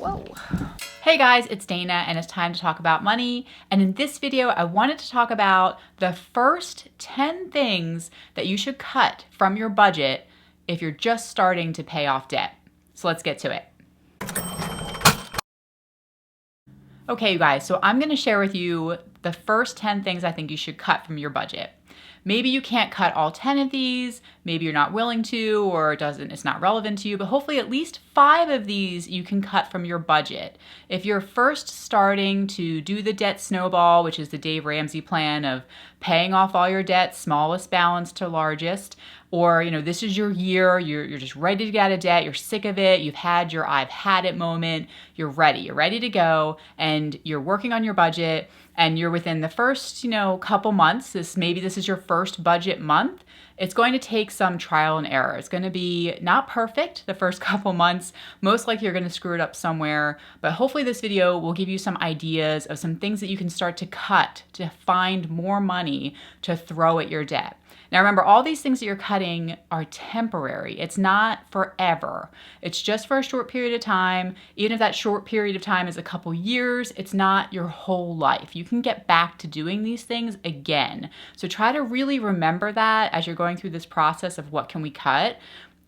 Whoa. Hey guys, it's Dana and it's time to talk about money. And in this video, I wanted to talk about the first 10 things that you should cut from your budget if you're just starting to pay off debt. So let's get to it. Okay, you guys, so I'm gonna share with you the first 10 things I think you should cut from your budget. Maybe you can't cut all 10 of these, maybe you're not willing to, or it's not relevant to you, but hopefully at least 5 of these you can cut from your budget. If you're first starting to do the Debt Snowball, which is the Dave Ramsey plan of paying off all your debt, smallest balance to largest, or this is your year, you're just ready to get out of debt, you're sick of it, you've had your I've had it moment, you're ready to go, and you're working on your budget, and you're within the first, couple months, maybe this is your first budget month, it's going to take some trial and error. It's going to be not perfect the first couple months. Most likely you're going to screw it up somewhere, but hopefully this video will give you some ideas of some things that you can start to cut to find more money to throw at your debt. Now remember, all these things that you're cutting are temporary. It's not forever. It's just for a short period of time. Even if that short period of time is a couple years, it's not your whole life. You can get back to doing these things again. So try to really remember that as you're going through this process of what can we cut.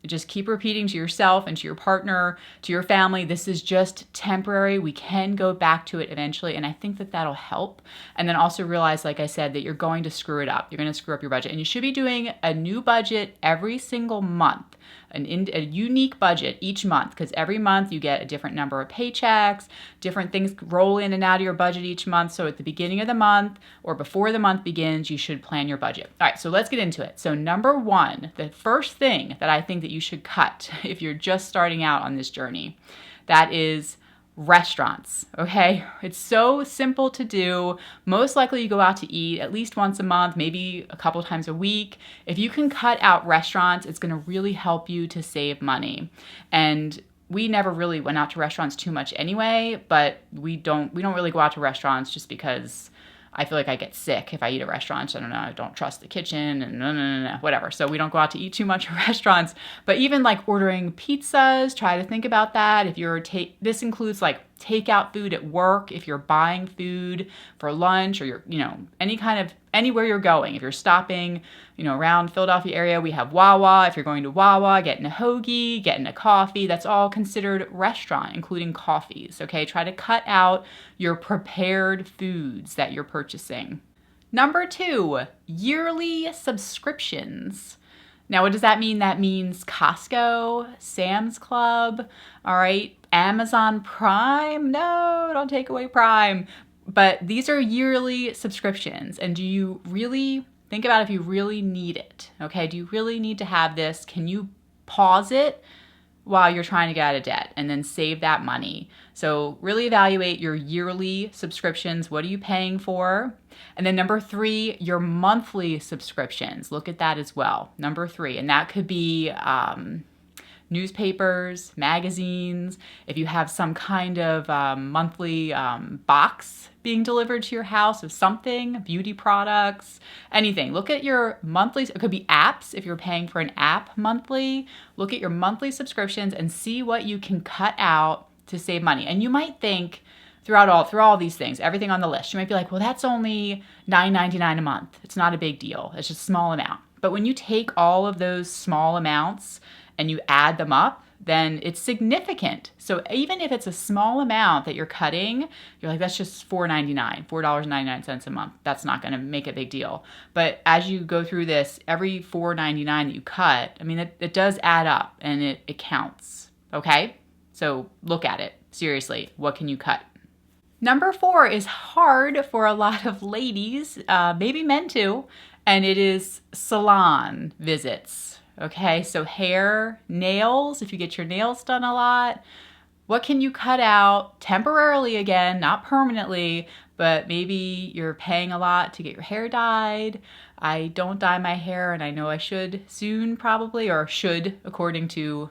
Just keep repeating to yourself and to your partner, to your family, this is just temporary. We can go back to it eventually. And I think that that'll help. And then also realize, like I said, that you're going to screw it up. You're going to screw up your budget. And you should be doing a new budget every single month, a unique budget each month, because every month you get a different number of paychecks, different things roll in and out of your budget each month. So at the beginning of the month or before the month begins, you should plan your budget. All right, so let's get into it. So number one, the first thing that I think that you should cut if you're just starting out on this journey, that is restaurants, okay? It's so simple to do. Most likely you go out to eat at least once a month, maybe a couple times a week. If you can cut out restaurants, it's going to really help you to save money. And we never really went out to restaurants too much anyway, but we don't really go out to restaurants just because I feel like I get sick if I eat at restaurants. I don't know, I don't trust the kitchen and whatever. So we don't go out to eat too much at restaurants. But even like ordering pizzas, try to think about that. If you're this includes like takeout food at work, if you're buying food for lunch or you're, anywhere you're going. If you're stopping, around Philadelphia area, we have Wawa. If you're going to Wawa, getting a hoagie, getting a coffee, that's all considered restaurant, including coffees, okay? Try to cut out your prepared foods that you're purchasing. Number 2, yearly subscriptions. Now, what does that mean? That means Costco, Sam's Club, all right, Amazon Prime. No, don't take away Prime. But these are yearly subscriptions. And do you really think about if you really need it? Okay, do you really need to have this? Can you pause it while you're trying to get out of debt and then save that money? So really evaluate your yearly subscriptions. What are you paying for? And then number 3, your monthly subscriptions. Look at that as well. Number 3, and that could be newspapers, magazines, if you have some kind of monthly box being delivered to your house of something, beauty products, anything. Look at your monthly, it could be apps if you're paying for an app monthly. Look at your monthly subscriptions and see what you can cut out to save money. And you might think through all these things, everything on the list, you might be like, well, that's only $9.99 a month. It's not a big deal. It's just a small amount. But when you take all of those small amounts and you add them up, then it's significant. So even if it's a small amount that you're cutting, you're like, that's just $4.99 a month. That's not going to make a big deal. But as you go through this, every $4.99 that you cut, it does add up and it counts. Okay? So look at it. Seriously, what can you cut? Number 4 is hard for a lot of ladies, maybe men too, and it is salon visits. Okay, so hair, nails, if you get your nails done a lot, what can you cut out temporarily again, not permanently, but maybe you're paying a lot to get your hair dyed. I don't dye my hair and I know I should soon probably, or should according to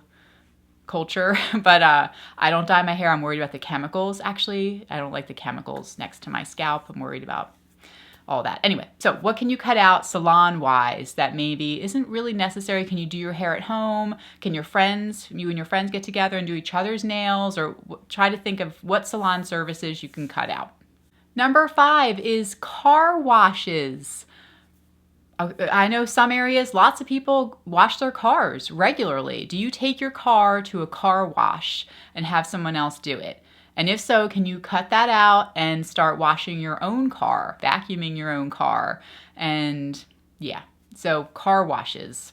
culture, but I don't dye my hair. I'm worried about the chemicals. Actually, I don't like the chemicals next to my scalp. I'm worried about all that. Anyway, so what can you cut out salon-wise that maybe isn't really necessary? Can you do your hair at home? Can you and your friends get together and do each other's nails? Or try to think of what salon services you can cut out. Number 5 is car washes. I know some areas, lots of people wash their cars regularly. Do you take your car to a car wash and have someone else do it? And if so, can you cut that out and start washing your own car, vacuuming your own car? And yeah, so car washes.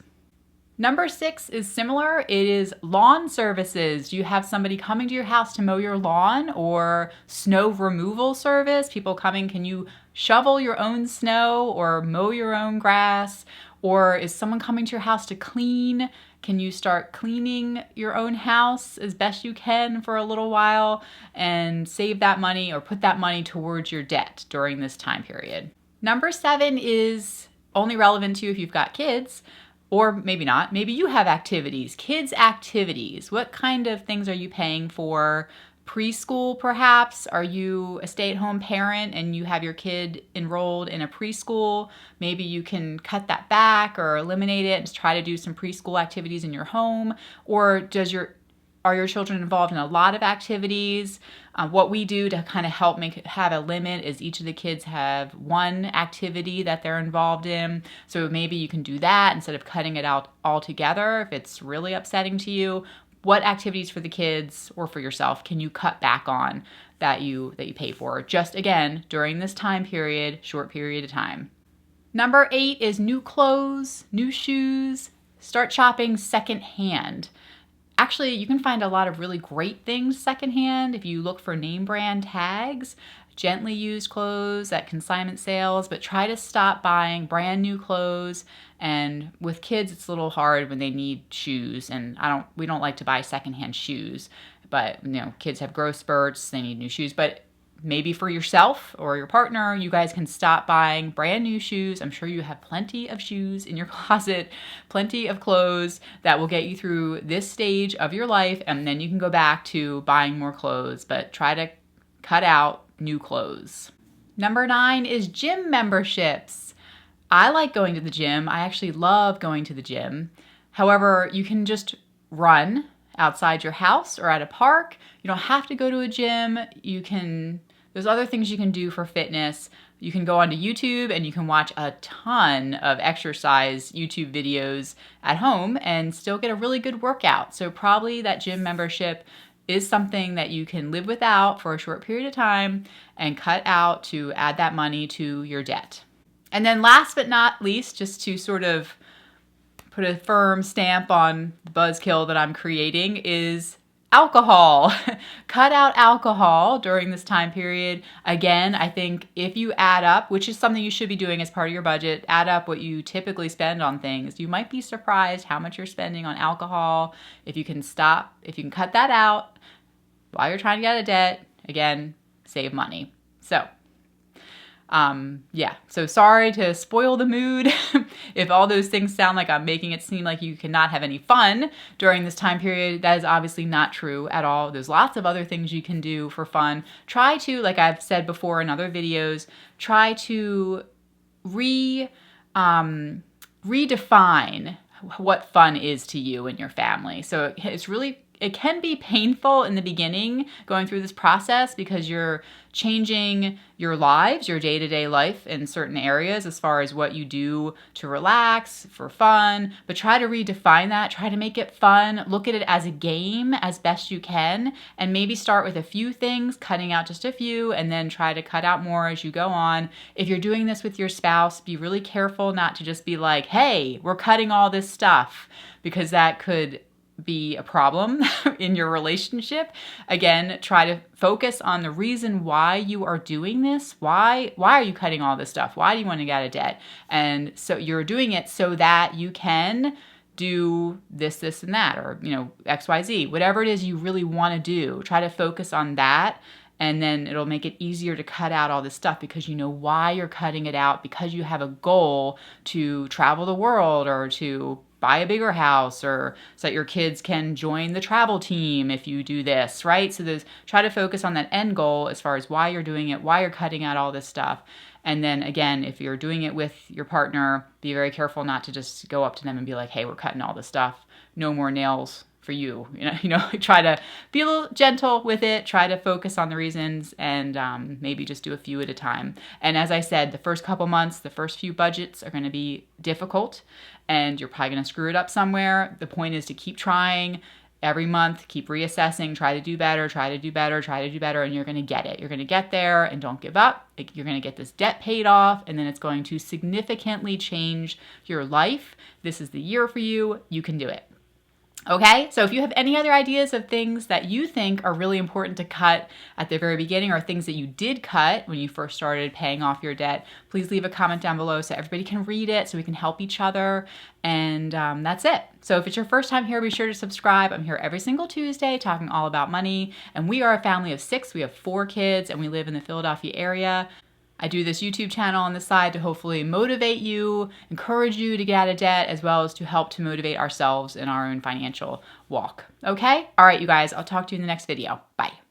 Number 6 is similar. It is lawn services. Do you have somebody coming to your house to mow your lawn, or snow removal service? People coming, can you shovel your own snow or mow your own grass? Or is someone coming to your house to clean? Can you start cleaning your own house as best you can for a little while and save that money or put that money towards your debt during this time period? Number 7 is only relevant to you if you've got kids. Or maybe not. Maybe you have activities, kids' activities. What kind of things are you paying for? Preschool, perhaps? Are you a stay-at-home parent and you have your kid enrolled in a preschool? Maybe you can cut that back or eliminate it and try to do some preschool activities in your home. Or are your children involved in a lot of activities? What we do to kind of help have a limit is each of the kids have one activity that they're involved in. So maybe you can do that instead of cutting it out altogether if it's really upsetting to you. What activities for the kids or for yourself can you cut back on that you pay for? Just again, during this time period, short period of time. Number 8 is new clothes, new shoes. Start shopping secondhand. Actually, you can find a lot of really great things secondhand if you look for name brand tags, gently used clothes at consignment sales, but try to stop buying brand new clothes. And with kids, it's a little hard when they need shoes, and we don't like to buy secondhand shoes, but kids have growth spurts, they need new shoes. But maybe for yourself or your partner, you guys can stop buying brand new shoes. I'm sure you have plenty of shoes in your closet, plenty of clothes that will get you through this stage of your life, and then you can go back to buying more clothes, but try to cut out new clothes. Number 9 is gym memberships. I like going to the gym. I actually love going to the gym. However, you can just run outside your house or at a park. You don't have to go to a gym. There's other things you can do for fitness. You can go onto YouTube and you can watch a ton of exercise YouTube videos at home and still get a really good workout. So probably that gym membership is something that you can live without for a short period of time and cut out to add that money to your debt. And then last but not least, just to sort of put a firm stamp on the buzzkill that I'm creating, is alcohol. Cut out alcohol during this time period. Again, I think if you add up, which is something you should be doing as part of your budget, add up what you typically spend on things. You might be surprised how much you're spending on alcohol. If you can cut that out while you're trying to get out of debt, again, save money. So sorry to spoil the mood if all those things sound like I'm making it seem like you cannot have any fun during this time period. That is obviously not true at all. There's lots of other things you can do for fun. Try to, like I've said before in other videos, try to redefine what fun is to you and your family. So it can be painful in the beginning going through this process because you're changing your lives, your day-to-day life in certain areas as far as what you do to relax, for fun, but try to redefine that, try to make it fun, look at it as a game as best you can, and maybe start with a few things, cutting out just a few, and then try to cut out more as you go on. If you're doing this with your spouse, be really careful not to just be like, hey, we're cutting all this stuff, because that could be a problem in your relationship. Again, try to focus on the reason why you are doing this. Why are you cutting all this stuff? Why do you want to get out of debt? And so you're doing it so that you can do this, and that, or, XYZ, whatever it is you really want to do. Try to focus on that. And then it'll make it easier to cut out all this stuff because you know why you're cutting it out, because you have a goal to travel the world or to buy a bigger house, or so that your kids can join the travel team if you do this, right? So try to focus on that end goal as far as why you're doing it, why you're cutting out all this stuff. And then again, if you're doing it with your partner, be very careful not to just go up to them and be like, hey, we're cutting all this stuff. No more nails for you. Try to be a little gentle with it. Try to focus on the reasons, and maybe just do a few at a time. And as I said, the first couple months, the first few budgets are going to be difficult, and you're probably going to screw it up somewhere. The point is to keep trying every month, keep reassessing, try to do better, try to do better, try to do better, and you're going to get it. You're going to get there, and don't give up. You're going to get this debt paid off, and then it's going to significantly change your life. This is the year for you. You can do it. Okay, so if you have any other ideas of things that you think are really important to cut at the very beginning, or things that you did cut when you first started paying off your debt, please leave a comment down below so everybody can read it, so we can help each other. And that's it. So if it's your first time here, be sure to subscribe. I'm here every single Tuesday talking all about money. And we are a family of 6. We have 4 kids, and we live in the Philadelphia area. I do this YouTube channel on the side to hopefully motivate you, encourage you to get out of debt, as well as to help to motivate ourselves in our own financial walk. Okay? All right, you guys, I'll talk to you in the next video. Bye.